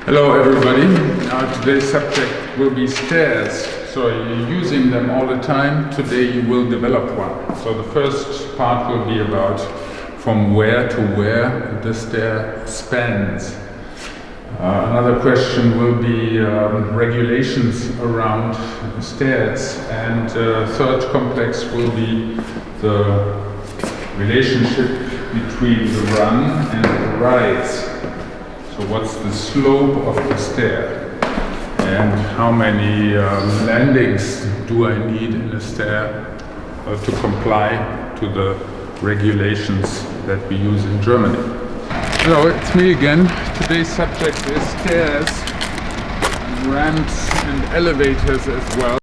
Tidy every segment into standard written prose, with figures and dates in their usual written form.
Hello everybody. Now today's subject will be stairs. So you're using them all the time. Today you will develop one. So the first part will be about from where to where the stair spans. Another question will be regulations around stairs, and third complex will be the relationship between the run and the rise. So what's the slope of the stair, and how many landings do I need in a stair to comply to the regulations that we use in Germany? Hello, it's me again. Today's subject is stairs, ramps and elevators as well.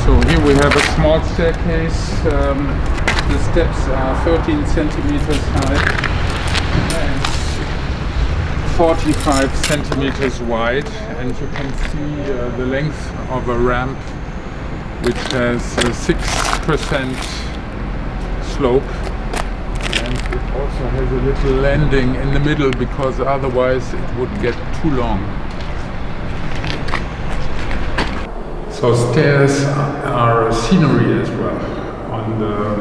So here we have a small staircase. The steps are 13 centimeters high and 45 centimeters wide, and you can see the length of a ramp which has 6% slope, and it also has a little landing in the middle because otherwise it would get too long. So stairs are a scenery as well. On the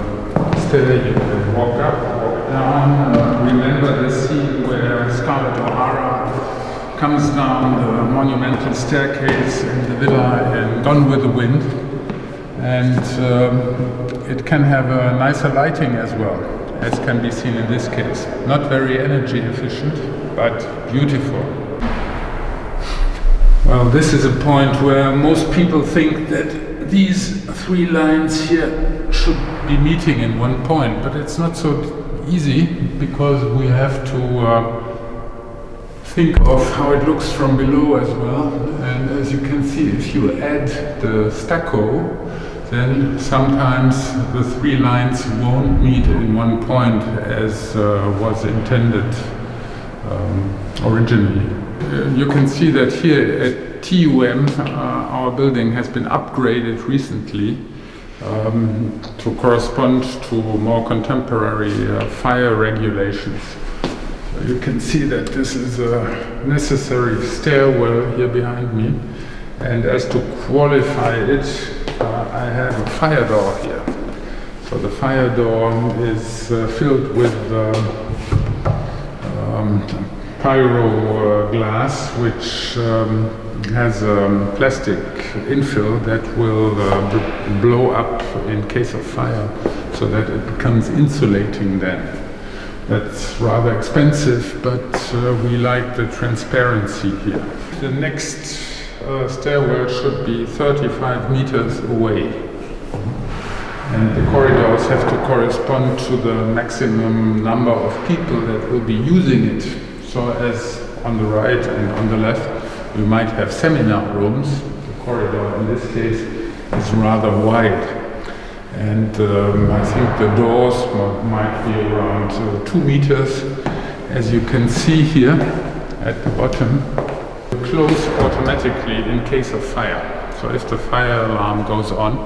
stair you can walk up, walk down. Remember the scene where Scarlett O'Hara comes down the monumental staircase in the villa in Gone with the Wind. And it can have a nicer lighting as well, as can be seen in this case. Not very energy efficient, but beautiful. Well, this is a point where most people think that these three lines here should be meeting in one point, but it's not so easy because we have to think of how it looks from below as well. And as you can see, if you add the stucco, then sometimes the three lines won't meet in one point as was intended originally. You can see that here at TUM our building has been upgraded recently to correspond to more contemporary fire regulations. So you can see that this is a necessary stairwell here behind me, and as to qualify it, I have a fire door here. So the fire door is filled with pyro glass, which has a plastic infill that will blow up in case of fire, so that it becomes insulating then. That's rather expensive, but we like the transparency here. The next stairwell should be 35 meters away, and the corridors have to correspond to the maximum number of people that will be using it. So as on the right and on the left you might have seminar rooms. The corridor in this case is rather wide, and I think the doors might be around 2 meters, as you can see here at the bottom. Close automatically in case of fire. So if the fire alarm goes on,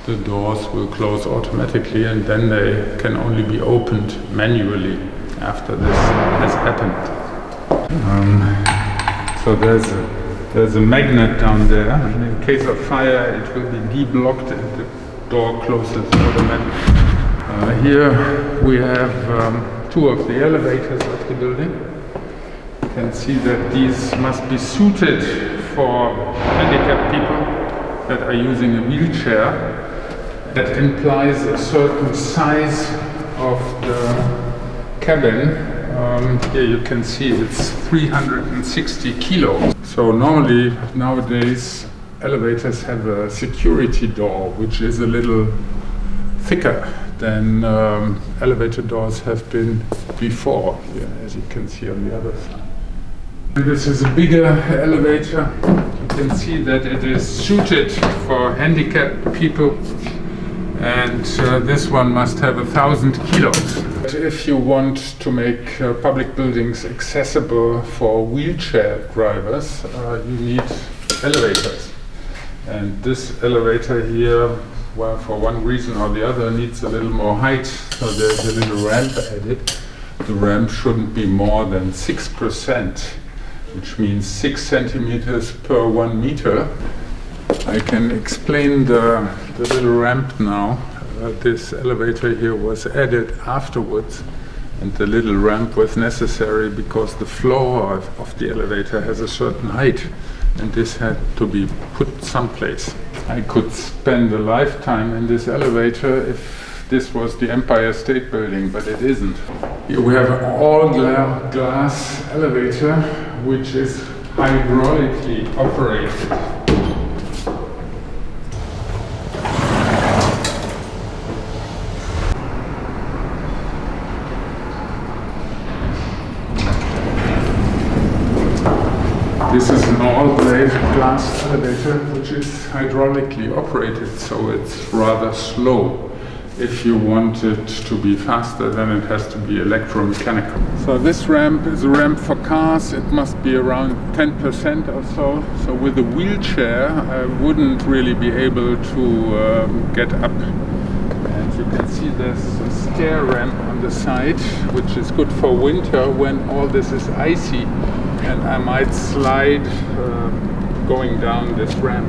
the doors will close automatically, and then they can only be opened manually after this has happened. So there's a magnet down there, and in case of fire it will be de-blocked and the door closes automatically. Here we have two of the elevators of the building. You can see that these must be suited for handicapped people that are using a wheelchair. That implies a certain size of the cabin. Here you can see it's 360 kilos. So normally nowadays elevators have a security door which is a little thicker than elevator doors have been before, here, as you can see on the other side. This is a bigger elevator. You can see that it is suited for handicapped people, and this one must have 1,000 kilos. But if you want to make public buildings accessible for wheelchair drivers, you need elevators. And this elevator here well, for one reason or the other, needs a little more height, so there's a little ramp added. The ramp shouldn't be more than 6%, which means 6 centimeters per 1 meter. I can explain the little ramp now. This elevator here was added afterwards, and the little ramp was necessary because the floor of the elevator has a certain height, and this had to be put someplace. I could spend a lifetime in this elevator if this was the Empire State Building, but it isn't. Here we have an all-glass elevator, which is hydraulically operated. This is an all-glass elevator which is hydraulically operated, so it's rather slow. If you want it to be faster, then it has to be electromechanical. So this ramp is a ramp for cars. It must be around 10% or so. So with a wheelchair, I wouldn't really be able to get up. And you can see there's a stair ramp on the side, which is good for winter when all this is icy. And I might slide going down this ramp.